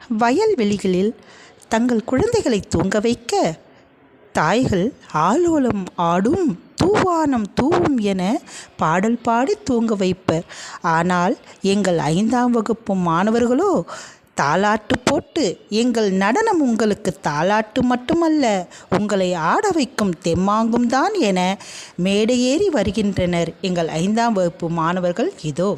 வயல்வெளிகளில் தங்கள் குழந்தைகளை தூங்க வைக்க தாய்கள் ஆலோலம் ஆடும் தூவானம் தூவும் என பாடல் பாடி தூங்க வைப்பர். ஆனால் எங்கள் 5ஆம் வகுப்பு மாணவர்களோ தாலாட்டு போட்டு, எங்கள் நடனம் உங்களுக்கு தாலாட்டு மட்டுமல்ல, உங்களை ஆட வைக்கும் தெம்மாங்கும் தான் என மேடையேறி வருகின்றனர். எங்கள் 5ஆம் வகுப்பு மாணவர்கள் இதோ.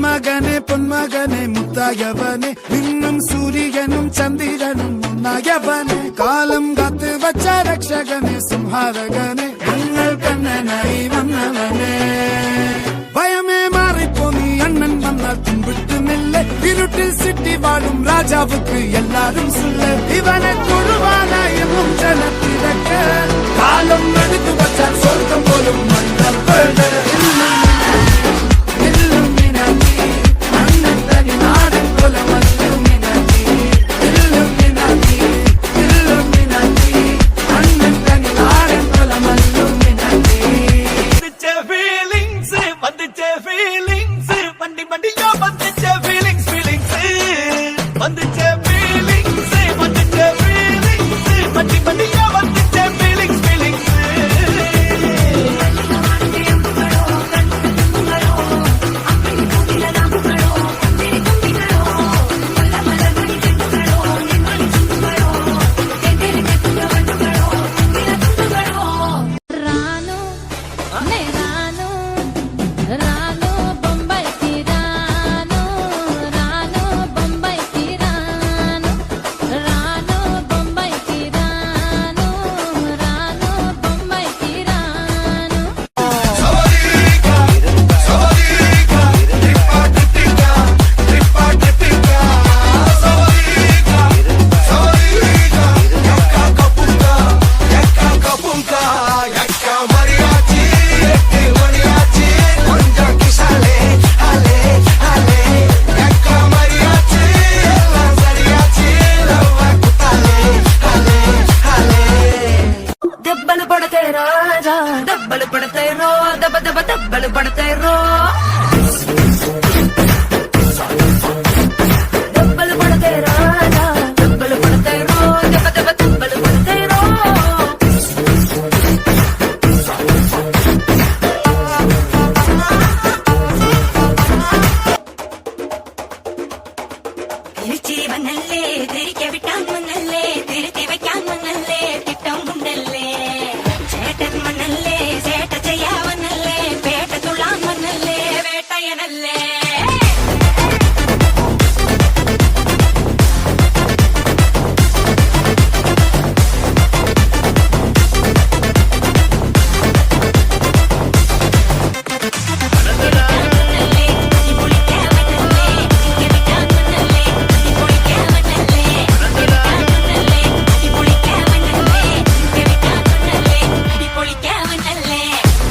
மகனே பொன்மகனே முத்தாயவனே, இன்னும் சூரியனும் சந்திரனும் முன்னாயவனே, காலம் காத்து வச்ச ரக்ஷகனே சிம்ஹாரகனே, எங்கள் கண்ணனை வந்தவனே. பயமே மாறிப்போ நீ அண்ணன் வந்தால் தும்பிட்டு நில்ல, இருட்டில் சிட்டி வாழும் ராஜாவுக்கு எல்லாரும் சொல்ல, இவனை தொழுவான என்னும் ஜனத்திறக்க, காலம் எடுத்து வச்சால் சொர்க்கம் போலும் மன்னர்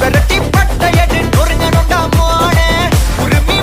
விரட்டி பட்டையடு நொறுங்கணுண்டா மோனே, உரிமை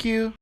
you.